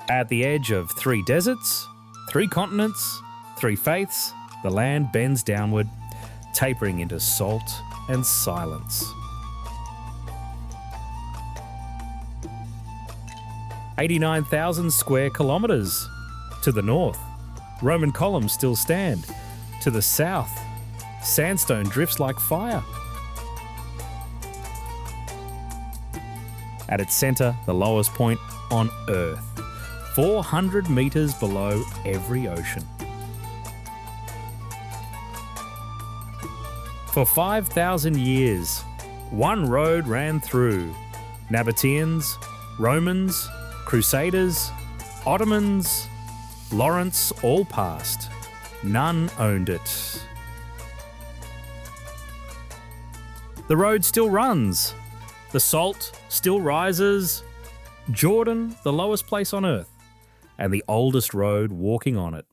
At the edge of 3 deserts, 3 continents, 3 faiths, the land bends downward, tapering into salt and silence. 89,000 square kilometres. To the north, Roman columns still stand. To the south, sandstone drifts like fire. At its centre, the lowest point on Earth, 400 metres below every ocean. For 5,000 years, one road ran through. Nabateans, Romans, Crusaders, Ottomans, Lawrence all passed. None owned it. The road still runs. The salt still rises. Jordan, the lowest place on earth, and the oldest road walking on it.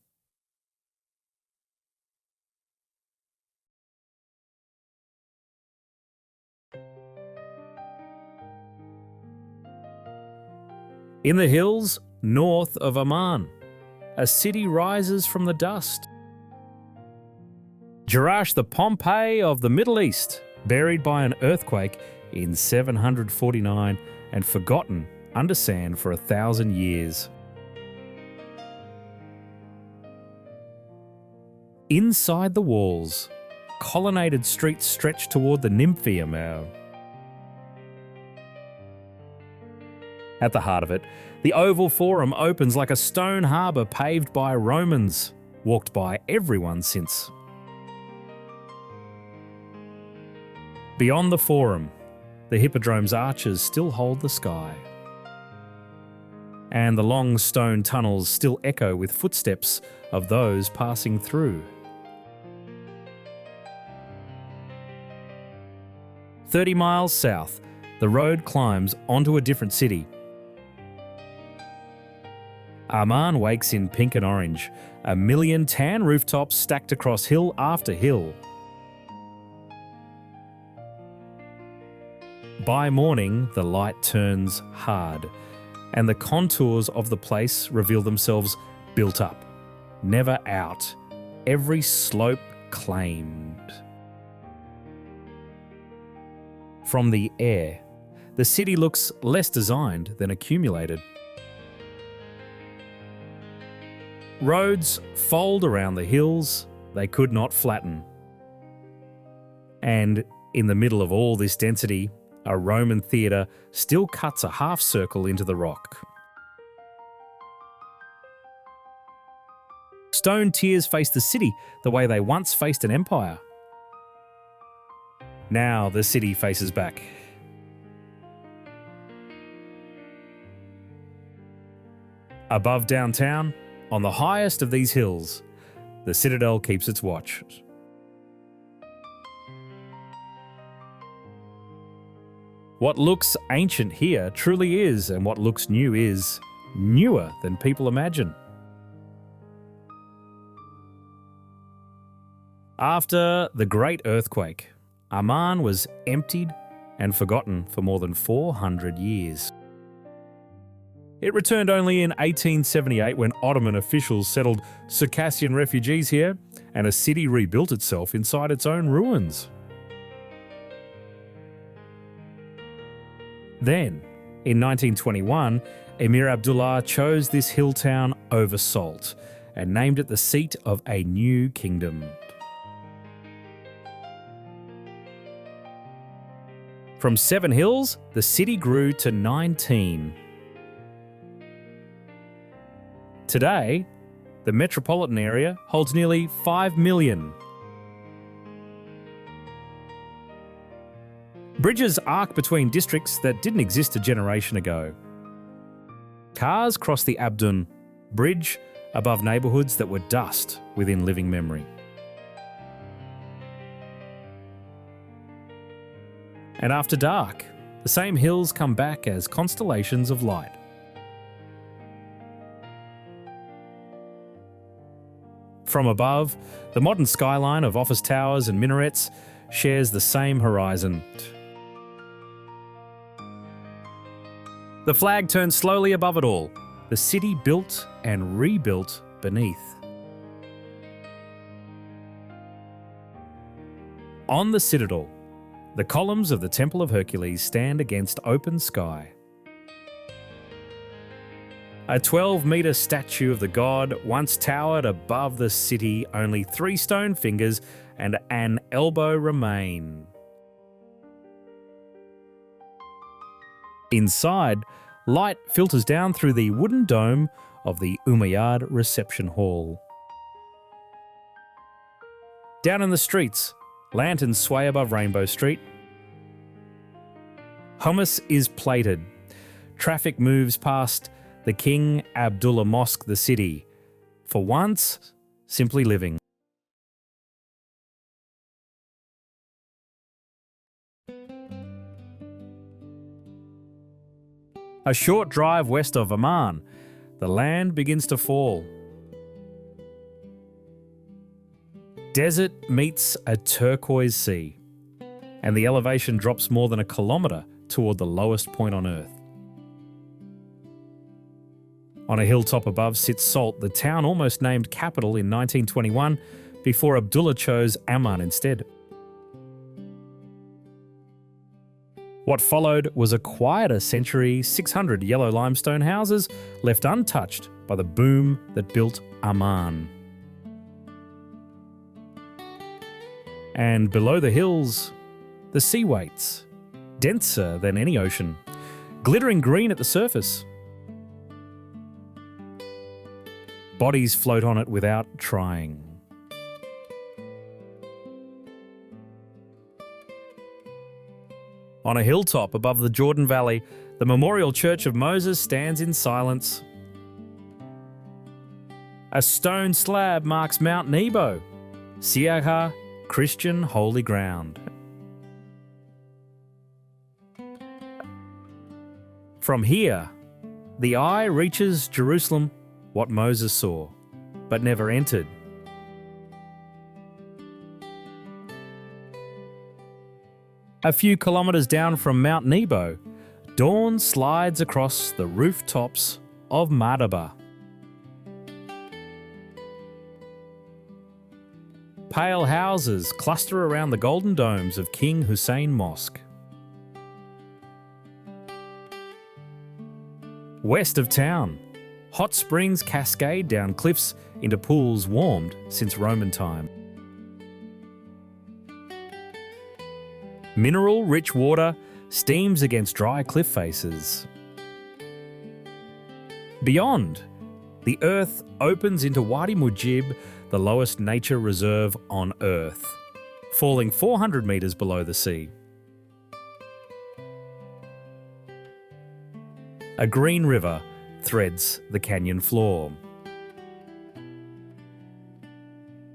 In the hills north of Amman, a city rises from the dust. Jerash, the Pompeii of the Middle East, buried by an earthquake in 749 and forgotten under sand for 1,000 years. Inside the walls, colonnaded streets stretch toward the Nymphaeum. At the heart of it, the oval forum opens like a stone harbour paved by Romans, walked by everyone since. Beyond the forum, the hippodrome's arches still hold the sky. And the long stone tunnels still echo with footsteps of those passing through. 30 miles south, the road climbs onto a different city. Amman wakes in pink and orange, a million tan rooftops stacked across hill after hill. By morning, the light turns hard, and the contours of the place reveal themselves built up, never out, every slope claimed. From the air, the city looks less designed than accumulated. Roads fold around the hills they could not flatten. And in the middle of all this density, a Roman theatre still cuts a half circle into the rock. Stone tiers face the city the way they once faced an empire. Now the city faces back. Above downtown, on the highest of these hills, the citadel keeps its watch. What looks ancient here truly is, and what looks new is newer than people imagine. After the Great Earthquake, Amman was emptied and forgotten for more than 400 years. It returned only in 1878 when Ottoman officials settled Circassian refugees here, and a city rebuilt itself inside its own ruins. Then, in 1921, Emir Abdullah chose this hill town over Salt and named it the seat of a new kingdom. From 7 hills, the city grew to 19. Today, the metropolitan area holds nearly 5 million. Bridges arc between districts that didn't exist a generation ago. Cars cross the Abdun Bridge above neighbourhoods that were dust within living memory. And after dark, the same hills come back as constellations of light. From above, the modern skyline of office towers and minarets shares the same horizon. The flag turns slowly above it all. the city built and rebuilt beneath. On the citadel, the columns of the Temple of Hercules stand against open sky. A 12-metre statue of the god once towered above the city. Only 3 stone fingers and an elbow remain. Inside, light filters down through the wooden dome of the Umayyad reception hall. Down in the streets, lanterns sway above Rainbow Street. Hummus is plated. Traffic moves past the King Abdullah Mosque, the city, for once simply living. A short drive west of Amman, the land begins to fall. Desert meets a turquoise sea, and the elevation drops more than a kilometre toward the lowest point on Earth. On a hilltop above sits Salt, the town almost named capital in 1921 before Abdullah chose Amman instead. What followed was a quieter century, 600 yellow limestone houses left untouched by the boom that built Amman. And below the hills, the sea waits, denser than any ocean, glittering green at the surface. Bodies float on it without trying. On a hilltop above the Jordan Valley, the Memorial Church of Moses stands in silence. A stone slab marks Mount Nebo, Siaha, Christian holy ground. From here, the eye reaches Jerusalem, what Moses saw, but never entered. A few kilometres down from Mount Nebo, dawn slides across the rooftops of Madaba. Pale houses cluster around the golden domes of King Hussein Mosque. West of town, hot springs cascade down cliffs into pools warmed since Roman time. Mineral-rich water steams against dry cliff faces. Beyond, the earth opens into Wadi Mujib, the lowest nature reserve on Earth, falling 400 metres below the sea. A green river threads the canyon floor,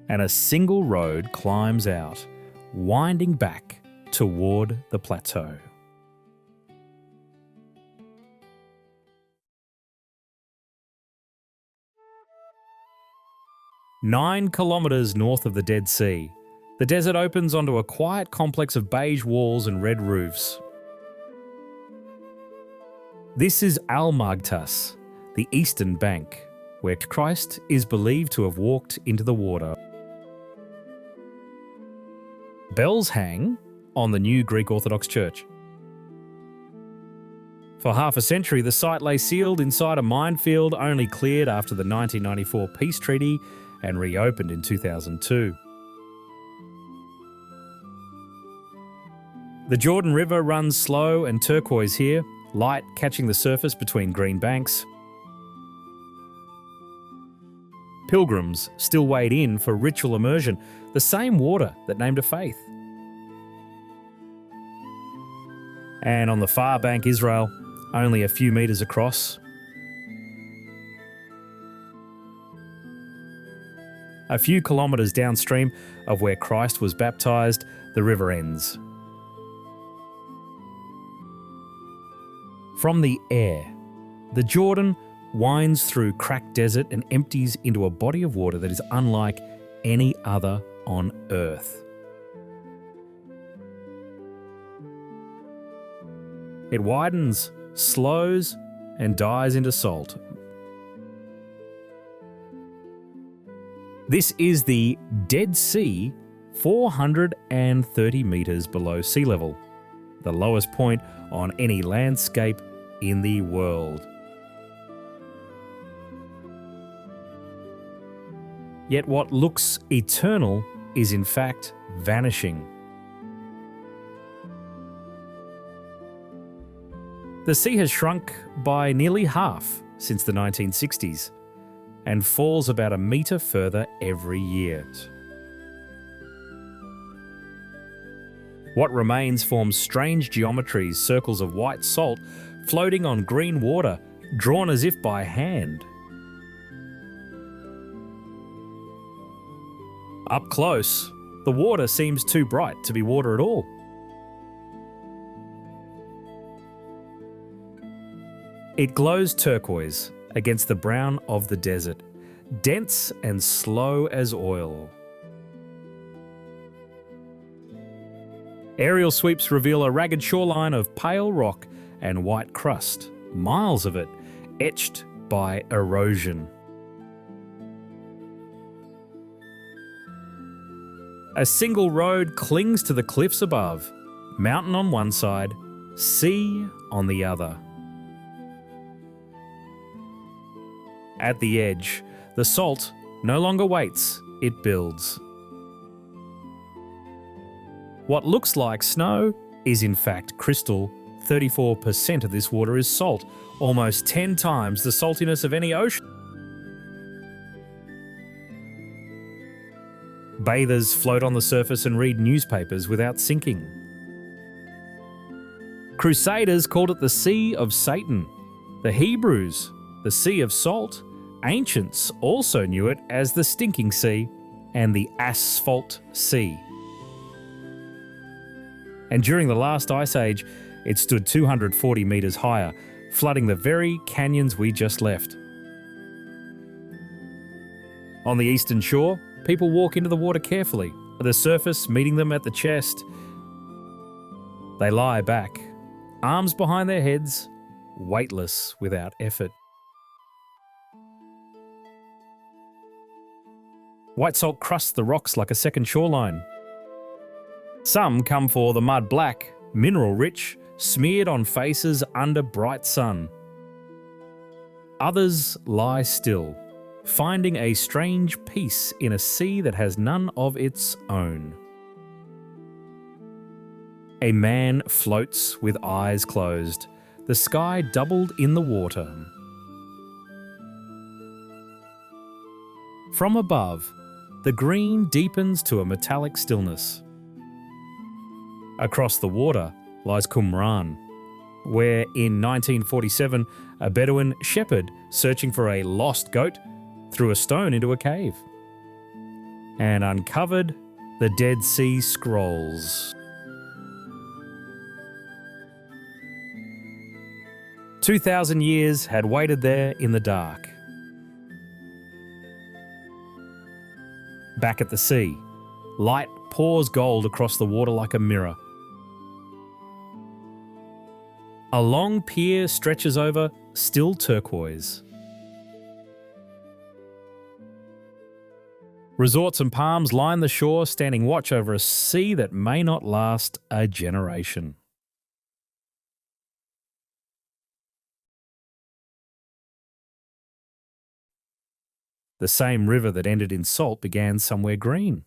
and a single road climbs out, winding back toward the plateau. Nine kilometres north of the Dead Sea, the desert opens onto a quiet complex of beige walls and red roofs. This is Al-Maghtas, the eastern bank, where Christ is believed to have walked into the water. Bells hang on the new Greek Orthodox Church. For half a century, the site lay sealed inside a minefield, only cleared after the 1994 peace treaty and reopened in 2002. The Jordan River runs slow and turquoise here, light catching the surface between green banks. Pilgrims still wade in for ritual immersion, the same water that named a faith. And on the far bank, Israel, only a few metres across. A few kilometres downstream of where Christ was baptised, the river ends. From the air, the Jordan winds through cracked desert and empties into a body of water that is unlike any other on Earth. It widens, slows, and dies into salt, This is the Dead Sea, 430 metres below sea level, the lowest point on any landscape in the world. Yet what looks eternal is in fact vanishing. The sea has shrunk by nearly half since the 1960s and falls about a metre further every year. What remains forms strange geometries, circles of white salt floating on green water, drawn as if by hand. Up close, the water seems too bright to be water at all. It glows turquoise against the brown of the desert, dense and slow as oil. Aerial sweeps reveal a ragged shoreline of pale rock and white crust, miles of it etched by erosion. A single road clings to the cliffs above, mountain on one side, sea on the other. At the edge, the salt no longer waits, it builds. What looks like snow is in fact crystal. 34% of this water is salt, almost 10 times the saltiness of any ocean. Bathers float on the surface and read newspapers without sinking. Crusaders called it the Sea of Satan. The Hebrews, the Sea of Salt. Ancients also knew it as the Stinking Sea and the Asphalt Sea. And during the last ice age, it stood 240 metres higher, flooding the very canyons we just left. On the eastern shore, people walk into the water carefully, the surface meeting them at the chest. They lie back, arms behind their heads, weightless without effort. White salt crusts the rocks like a second shoreline. Some come for the mud black, mineral rich, smeared on faces under bright sun. Others lie still, finding a strange peace in a sea that has none of its own. A man floats with eyes closed, the sky doubled in the water. From above, the green deepens to a metallic stillness. Across the water lies Qumran, where in 1947 a Bedouin shepherd searching for a lost goat threw a stone into a cave and uncovered the Dead Sea Scrolls. 2,000 years had waited there in the dark. Back at the sea, light pours gold across the water like a mirror. A long pier stretches over, still turquoise. Resorts and palms line the shore, standing watch over a sea that may not last a generation. The same river that ended in salt began somewhere green.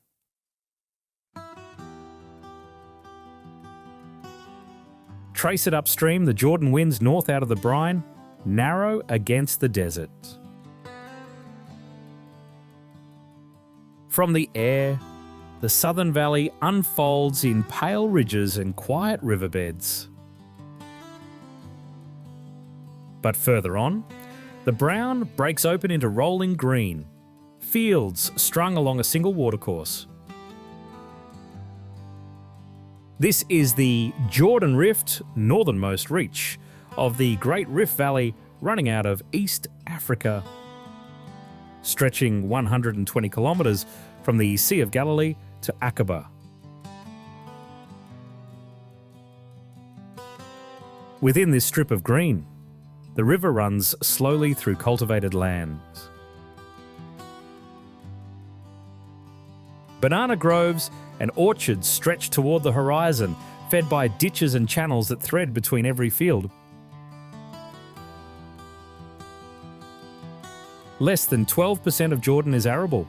Trace it upstream, the Jordan winds north out of the brine, narrow against the desert. From the air, the southern valley unfolds in pale ridges and quiet riverbeds. But further on, the brown breaks open into rolling green, fields strung along a single watercourse. This is the Jordan Rift, northernmost reach of the Great Rift Valley running out of East Africa, stretching 120 kilometres from the Sea of Galilee to Aqaba. Within this strip of green, the river runs slowly through cultivated lands. Banana groves and orchards stretch toward the horizon, fed by ditches and channels that thread between every field. Less than 12% of Jordan is arable,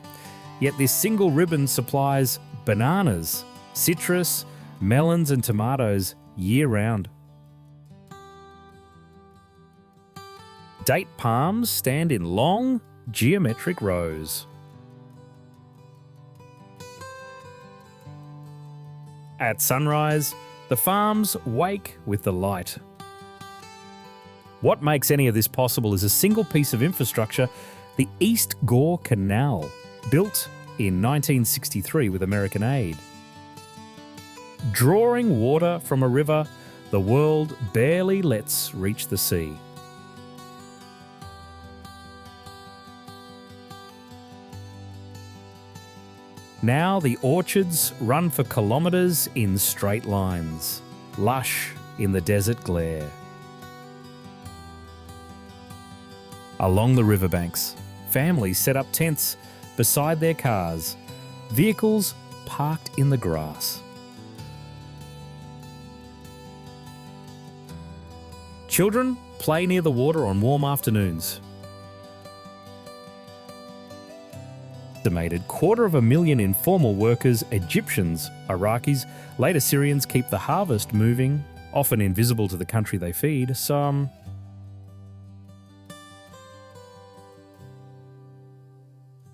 yet this single ribbon supplies bananas, citrus, melons and tomatoes year-round. Date palms stand in long, geometric rows. At sunrise, the farms wake with the light. What makes any of this possible is a single piece of infrastructure, the East Gore Canal, built in 1963 with American aid. Drawing water from a river the world barely lets reach the sea. Now the orchards run for kilometres in straight lines, lush in the desert glare. Along the riverbanks, families set up tents beside their cars, vehicles parked in the grass. Children play near the water on warm afternoons. Estimated 250,000 informal workers, Egyptians, Iraqis, later Syrians, keep the harvest moving, often invisible to the country they feed. Some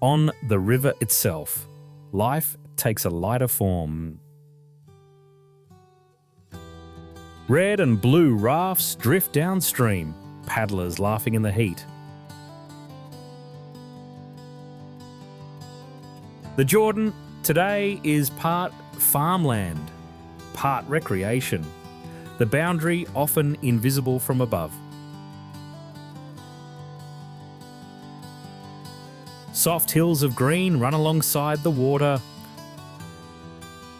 on the river itself, life takes a lighter form. Red and blue rafts drift downstream, paddlers laughing in the heat. The Jordan today is part farmland, part recreation, the boundary often invisible from above. Soft hills of green run alongside the water.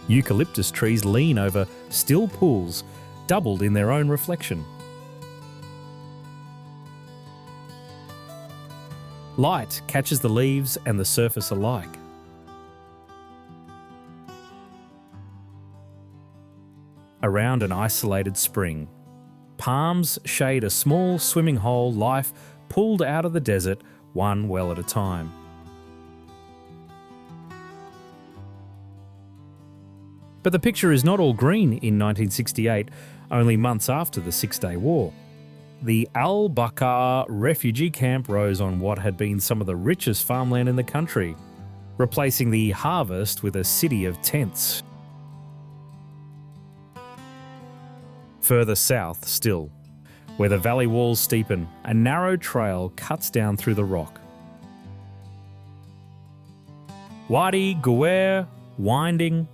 Eucalyptus trees lean over still pools, doubled in their own reflection. Light catches the leaves and the surface alike. Around an isolated spring, palms shade a small swimming hole, life pulled out of the desert one well at a time. But the picture is not all green in 1968, only months after the Six-Day War. The Al-Bakar refugee camp rose on what had been some of the richest farmland in the country, replacing the harvest with a city of tents. Further south still, where the valley walls steepen, a narrow trail cuts down through the rock. Wadi Guer, winding,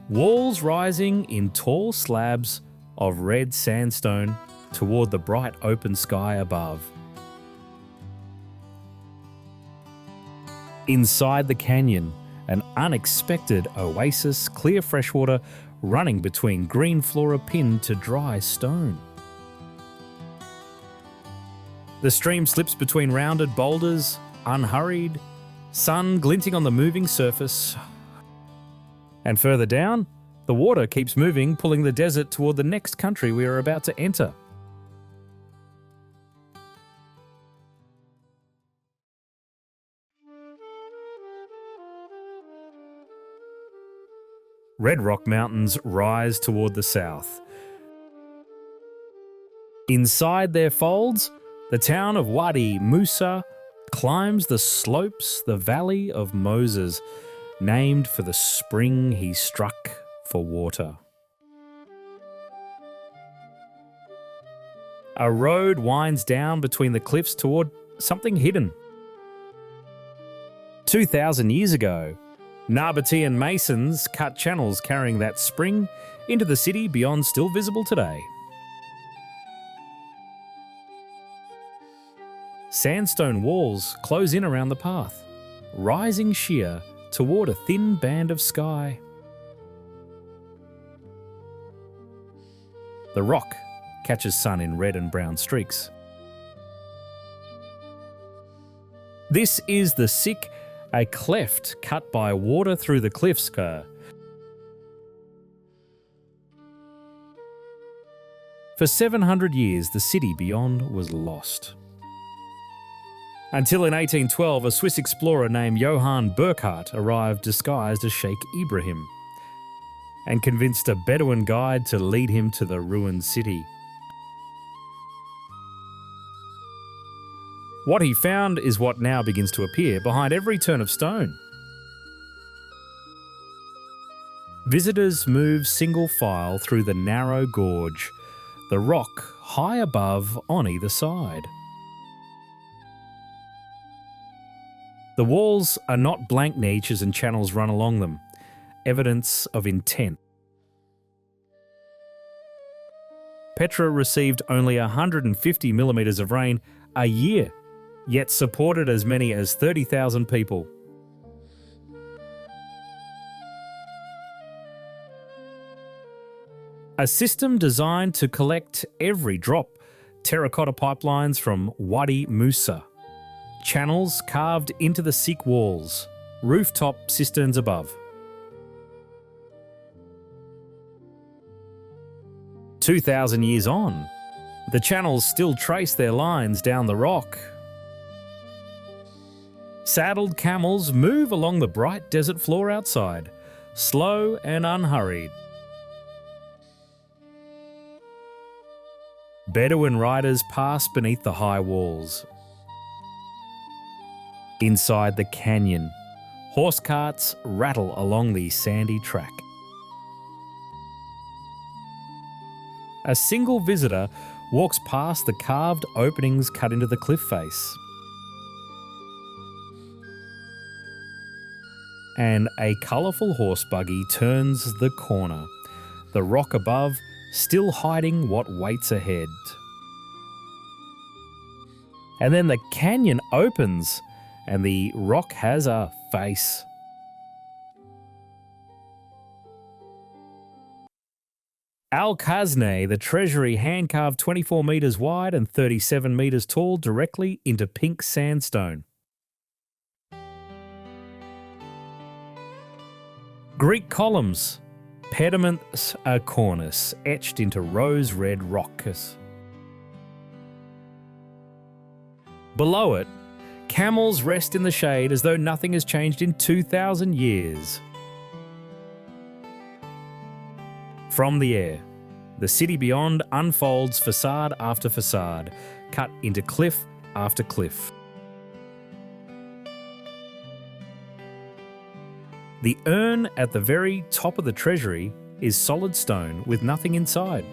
walls rising in tall slabs of red sandstone toward the bright open sky above. Inside the canyon, an unexpected oasis, clear freshwater running between green flora pinned to dry stone. The stream slips between rounded boulders, unhurried, sun glinting on the moving surface. And further down, the water keeps moving, pulling the desert toward the next country we are about to enter. Red Rock Mountains rise toward the south. Inside their folds, the town of Wadi Musa climbs the slopes, the Valley of Moses, named for the spring he struck for water. A road winds down between the cliffs toward something hidden. 2,000 years ago, Nabatean masons cut channels carrying that spring into the city beyond still visible today. Sandstone walls close in around the path, rising sheer toward a thin band of sky. The rock catches sun in red and brown streaks. This is the Sikh a cleft cut by water through the cliffs. For 700 years, the city beyond was lost. Until in 1812, a Swiss explorer named Johann Burckhardt arrived disguised as Sheikh Ibrahim and convinced a Bedouin guide to lead him to the ruined city. What he found is what now begins to appear behind every turn of stone. Visitors move single file through the narrow gorge, the rock high above on either side. The walls are not blank niches and channels run along them, evidence of intent. Petra received only 150 millimetres of rain a year, yet supported as many as 30,000 people. A system designed to collect every drop, terracotta pipelines from Wadi Musa, channels carved into the Sikh walls, rooftop cisterns above. 2,000 years on, the channels still trace their lines down the rock. Saddled camels move along the bright desert floor outside, slow and unhurried. Bedouin riders pass beneath the high walls. Inside the canyon, horse carts rattle along the sandy track. A single visitor walks past the carved openings cut into the cliff face. And a colourful horse buggy turns the corner, the rock above still hiding what waits ahead. And then the canyon opens and the rock has a face. Al-Khazneh, the treasury, hand-carved 24 metres wide and 37 metres tall directly into pink sandstone. Greek columns, pediments a cornice etched into rose-red rock. Below it, camels rest in the shade as though nothing has changed in 2,000 years. From the air, the city beyond unfolds facade after facade, cut into cliff after cliff. The urn at the very top of the treasury is solid stone with nothing inside.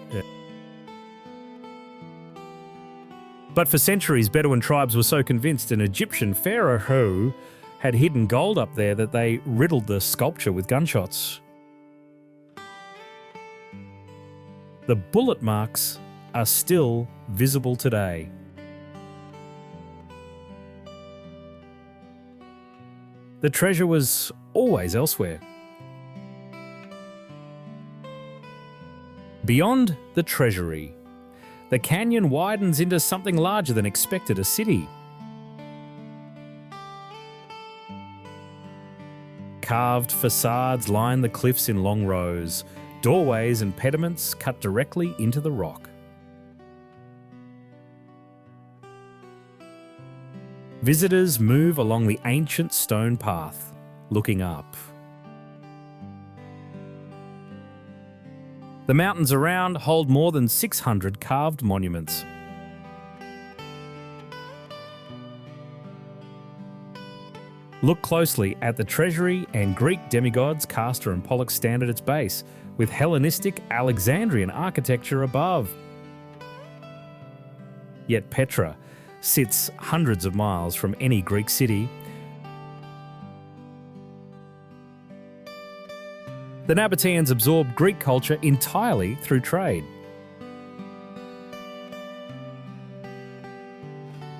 But for centuries, Bedouin tribes were so convinced an Egyptian pharaoh had hidden gold up there that they riddled the sculpture with gunshots. The bullet marks are still visible today. The treasure was always elsewhere. Beyond the treasury, the canyon widens into something larger than expected, a city. Carved facades line the cliffs in long rows, doorways and pediments cut directly into the rock. Visitors move along the ancient stone path, looking up. The mountains around hold more than 600 carved monuments. Look closely at the treasury and Greek demigods Castor and Pollux stand at its base, with Hellenistic Alexandrian architecture above. Yet Petra sits hundreds of miles from any Greek city. The Nabateans absorbed Greek culture entirely through trade.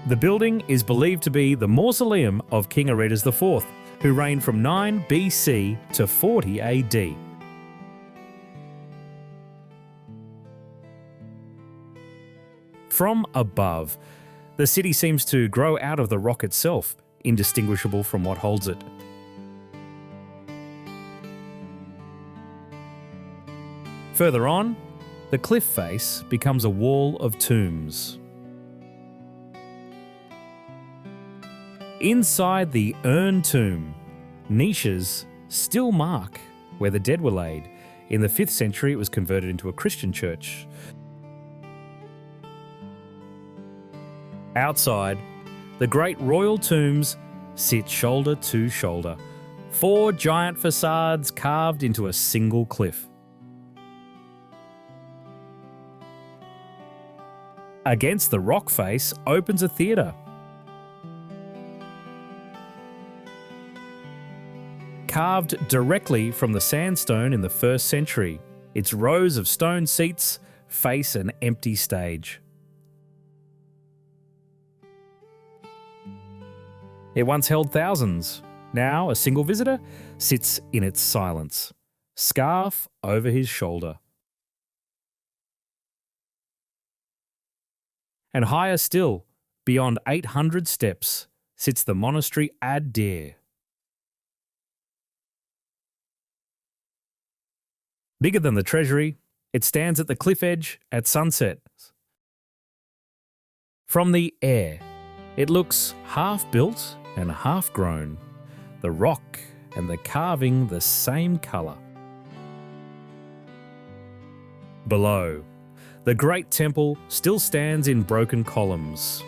The building is believed to be the mausoleum of King Aretas IV, who reigned from 9 BC to 40 AD. From above, the city seems to grow out of the rock itself, indistinguishable from what holds it. Further on, the cliff face becomes a wall of tombs. Inside the urn tomb, niches still mark where the dead were laid. In the 5th century, it was converted into a Christian church. Outside, the great royal tombs sit shoulder to shoulder, 4 giant facades carved into a single cliff. Against the rock face opens a theatre. Carved directly from the sandstone in the 1st century, its rows of stone seats face an empty stage. It once held thousands. Now a single visitor sits in its silence, scarf over his shoulder. And higher still, beyond 800 steps, sits the monastery Ad Deir. Bigger than the treasury, it stands at the cliff edge at sunset. From the air, it looks half-built and half-grown, the rock and the carving the same colour. Below, the great temple still stands in broken columns.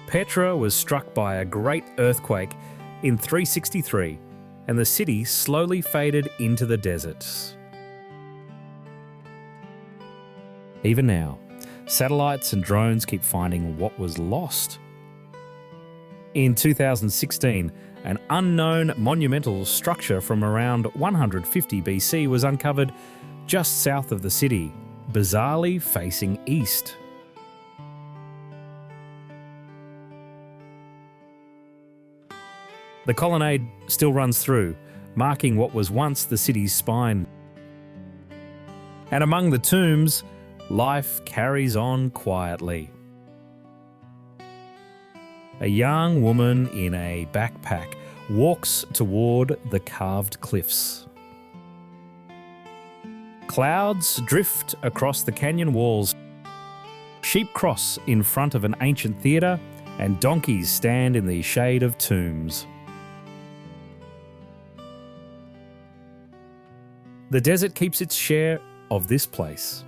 Petra was struck by a great earthquake in 363, and the city slowly faded into the deserts. Even now, satellites and drones keep finding what was lost. In 2016, an unknown monumental structure from around 150 BC was uncovered just south of the city, bizarrely facing east. The colonnade still runs through, marking what was once the city's spine. And among the tombs, life carries on quietly. A young woman in a backpack walks toward the carved cliffs. Clouds drift across the canyon walls. Sheep cross in front of an ancient theatre, and donkeys stand in the shade of tombs. The desert keeps its share of this place.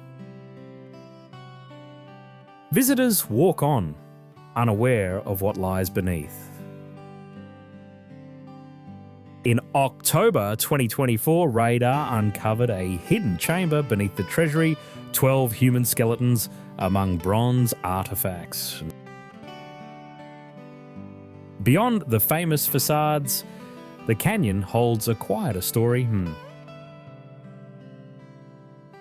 Visitors walk on, unaware of what lies beneath. In October 2024, radar uncovered a hidden chamber beneath the treasury, 12 human skeletons among bronze artefacts. Beyond the famous facades, the canyon holds a quieter story.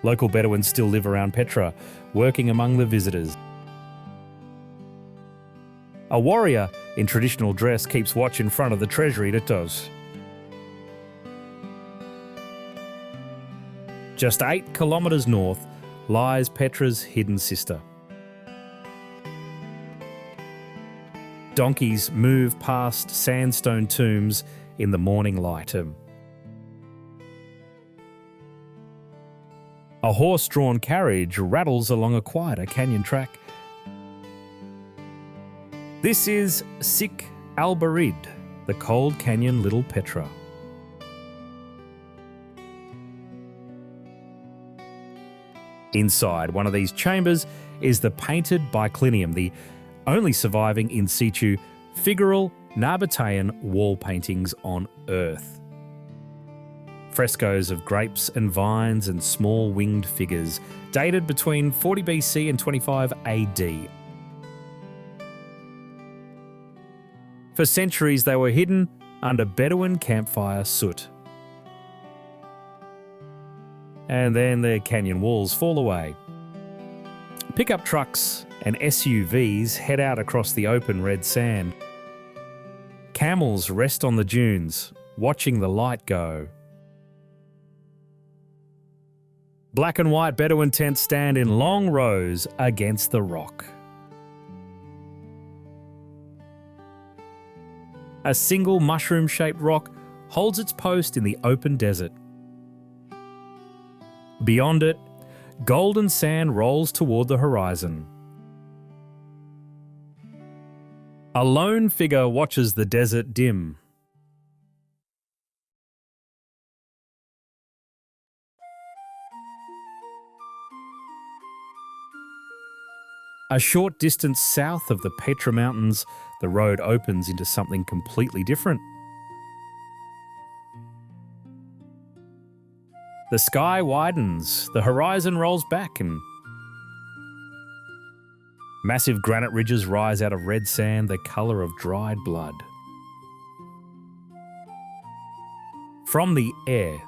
Local Bedouins still live around Petra, working among the visitors. A warrior in traditional dress keeps watch in front of the treasury Tos. Just 8 kilometres north lies Petra's hidden sister. Donkeys move past sandstone tombs in the morning light. A horse-drawn carriage rattles along a quieter canyon track. This is Sik al-Barid, the cold canyon Little Petra. Inside one of these chambers is the painted biclinium, the only surviving in situ figural Nabatean wall paintings on Earth. Frescoes of grapes and vines and small winged figures, dated between 40 BC and 25 AD. For centuries they were hidden under Bedouin campfire soot. And then the canyon walls fall away. Pickup trucks and SUVs head out across the open red sand. Camels rest on the dunes, watching the light go. Black and white Bedouin tents stand in long rows against the rock. A single mushroom-shaped rock holds its post in the open desert. Beyond it, golden sand rolls toward the horizon. A lone figure watches the desert dim. A short distance south of the Petra Mountains, the road opens into something completely different. The sky widens, the horizon rolls back, and massive granite ridges rise out of red sand, the colour of dried blood. From the air,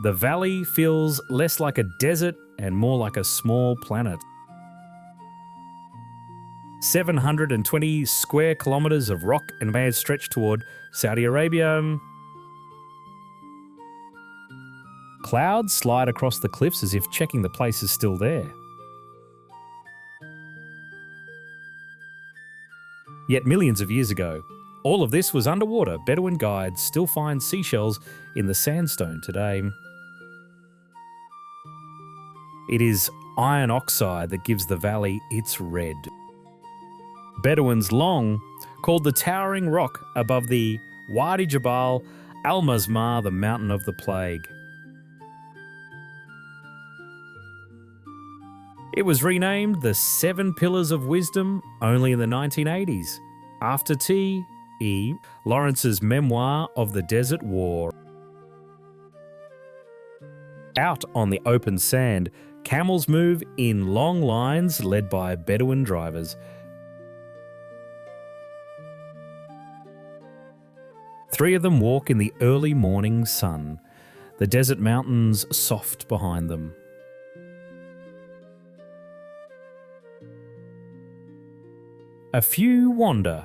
the valley feels less like a desert and more like a small planet. 720 square kilometres of rock and sand stretch toward Saudi Arabia. Clouds slide across the cliffs as if checking the place is still there. Yet millions of years ago, all of this was underwater. Bedouin guides still find seashells in the sandstone today. It is iron oxide that gives the valley its red. Bedouins long called the towering rock above the Wadi Jabal al-Mazmar the mountain of the plague. It was renamed the Seven Pillars of Wisdom only in the 1980s, after T.E. Lawrence's memoir of the Desert War. Out on the open sand, camels move in long lines led by Bedouin drivers. Three of them walk in the early morning sun, the desert mountains soft behind them. A few wander,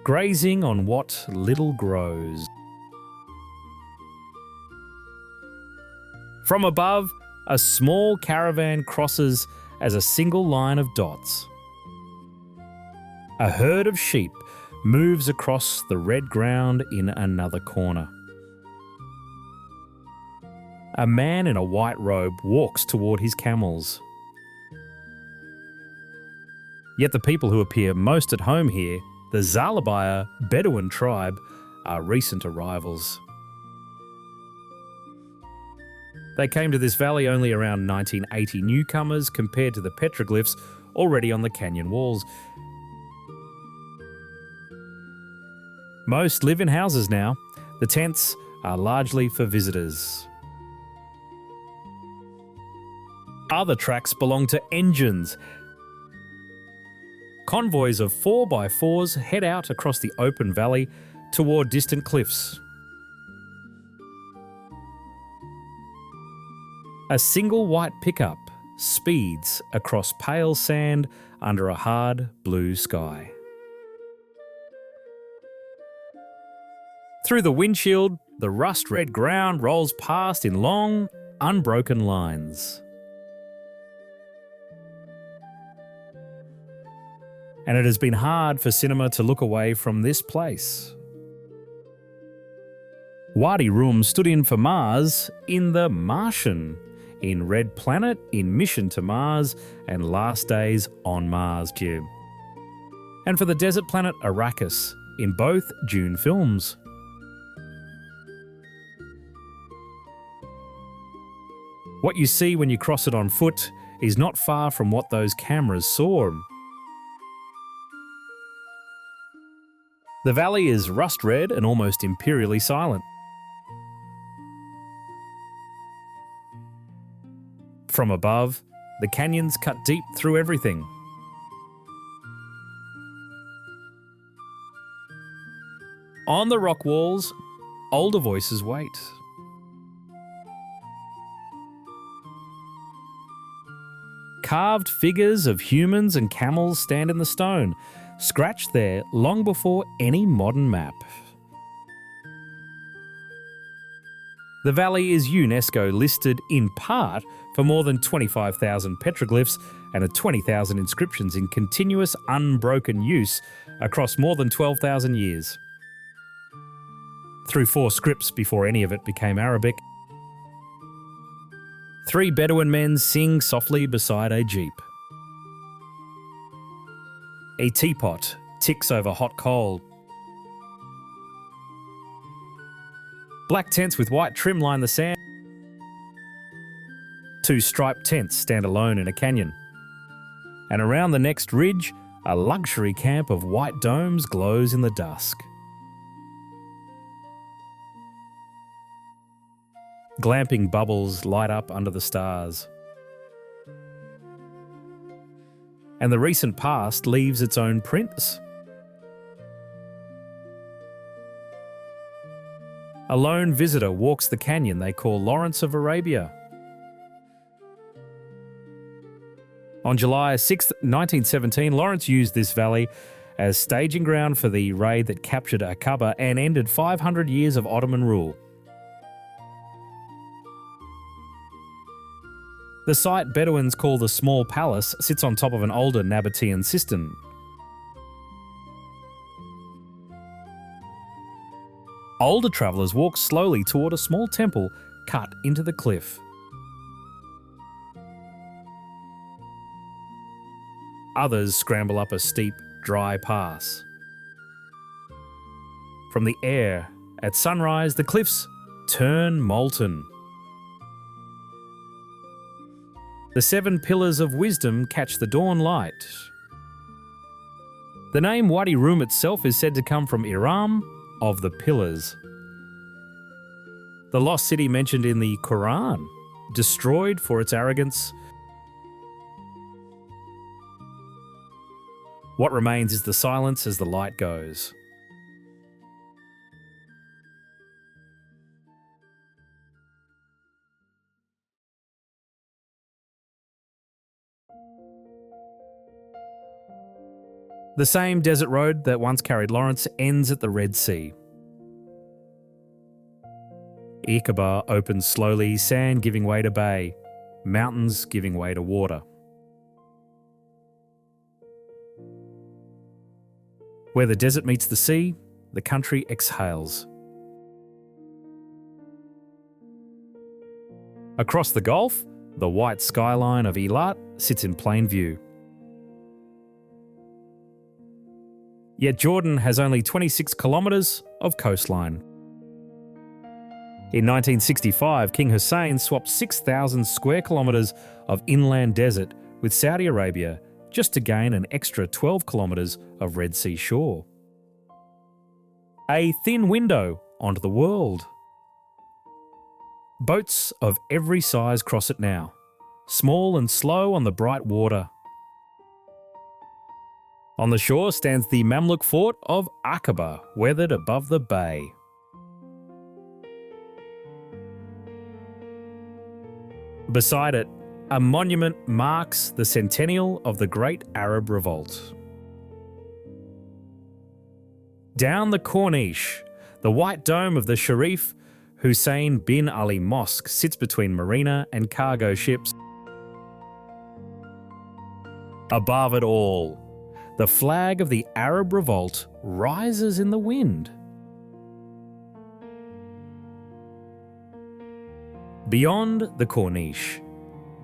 grazing on what little grows. From above, a small caravan crosses as a single line of dots. A herd of sheep moves across the red ground in another corner. A man in a white robe walks toward his camels. Yet the people who appear most at home here, the Zalabaya Bedouin tribe, are recent arrivals. They came to this valley only around 1980, newcomers compared to the petroglyphs already on the canyon walls. Most live in houses now. The tents are largely for visitors. Other tracks belong to engines. Convoys of 4x4s head out across the open valley toward distant cliffs. A single white pickup speeds across pale sand under a hard blue sky. Through the windshield, the rust-red ground rolls past in long, unbroken lines. And it has been hard for cinema to look away from this place. Wadi Rum stood in for Mars in The Martian, in Red Planet, in Mission to Mars, and Last Days on Mars, Jim. And for the desert planet Arrakis, in both Dune films. What you see when you cross it on foot is not far from what those cameras saw. The valley is rust-red and almost imperially silent. From above, the canyons cut deep through everything. On the rock walls, older voices wait. Carved figures of humans and camels stand in the stone, scratched there long before any modern map. The valley is UNESCO listed in part for more than 25,000 petroglyphs and 20,000 inscriptions in continuous, unbroken use across more than 12,000 years. through 4 scripts before any of it became Arabic. 3 Bedouin men sing softly beside a jeep. A teapot ticks over hot coal. Black tents with white trim line the sand. 2 striped tents stand alone in a canyon. And around the next ridge, a luxury camp of white domes glows in the dusk. Glamping bubbles light up under the stars. And the recent past leaves its own prints. A lone visitor walks the canyon they call Lawrence of Arabia. On July 6, 1917, Lawrence used this valley as staging ground for the raid that captured Aqaba and ended 500 years of Ottoman rule. The site Bedouins call the Small Palace sits on top of an older Nabatean cistern. Older travellers walk slowly toward a small temple cut into the cliff. Others scramble up a steep, dry pass. From the air, at sunrise, the cliffs turn molten. The 7 pillars of wisdom catch the dawn light. The name Wadi Rum itself is said to come from Iram of the pillars. The lost city mentioned in the Quran, destroyed for its arrogance. What remains is the silence as the light goes. The same desert road that once carried Lawrence ends at the Red Sea. Aqaba opens slowly, sand giving way to bay, mountains giving way to water. Where the desert meets the sea, the country exhales. Across the Gulf, the white skyline of Eilat sits in plain view. Yet Jordan has only 26 kilometres of coastline. In 1965, King Hussein swapped 6,000 square kilometres of inland desert with Saudi Arabia just to gain an extra 12 kilometres of Red Sea shore. A thin window onto the world. Boats of every size cross it now, small and slow on the bright water. On the shore stands the Mamluk fort of Aqaba, weathered above the bay. Beside it, a monument marks the centennial of the Great Arab Revolt. Down the Corniche, the white dome of the Sharif Hussein bin Ali Mosque sits between marina and cargo ships. Above it all, the flag of the Arab Revolt rises in the wind. Beyond the Corniche,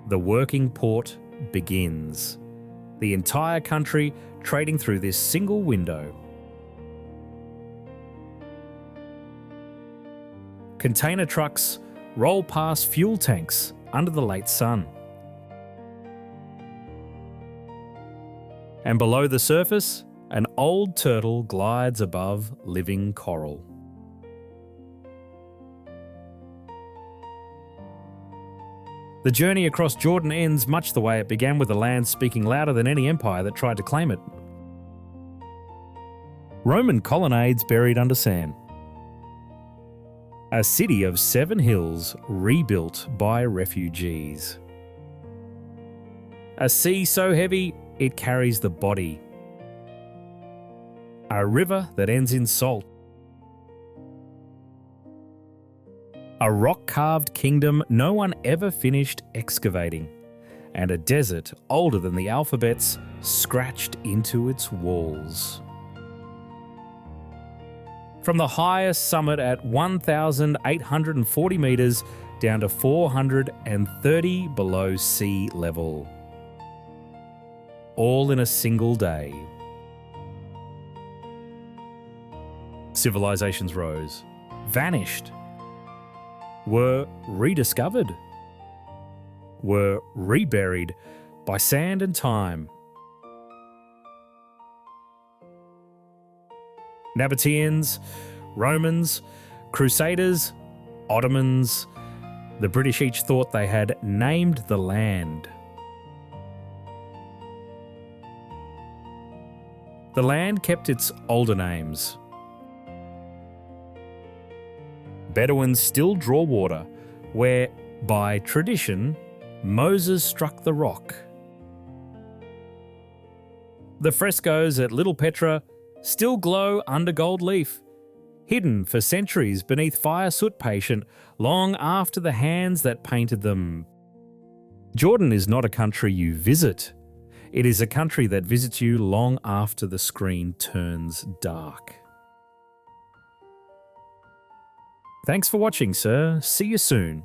the working port begins. The entire country trading through this single window. Container trucks roll past fuel tanks under the late sun. And below the surface, an old turtle glides above living coral. The journey across Jordan ends much the way it began, with the land speaking louder than any empire that tried to claim it. Roman colonnades buried under sand. A city of 7 hills rebuilt by refugees. A sea so heavy it carries the body. A river that ends in salt. A rock-carved kingdom no one ever finished excavating, and a desert older than the alphabets scratched into its walls. From the highest summit at 1,840 metres down to 430 below sea level. All in a single day. Civilizations rose, vanished, were rediscovered, were reburied by sand and time. Nabateans, Romans, Crusaders, Ottomans, the British each thought they had named the land. The land kept its older names. Bedouins still draw water where, by tradition, Moses struck the rock. The frescoes at Little Petra still glow under gold leaf, hidden for centuries beneath fire soot patient long after the hands that painted them. Jordan is not a country you visit. It is a country that visits you long after the screen turns dark. Thanks for watching, sir. See you soon.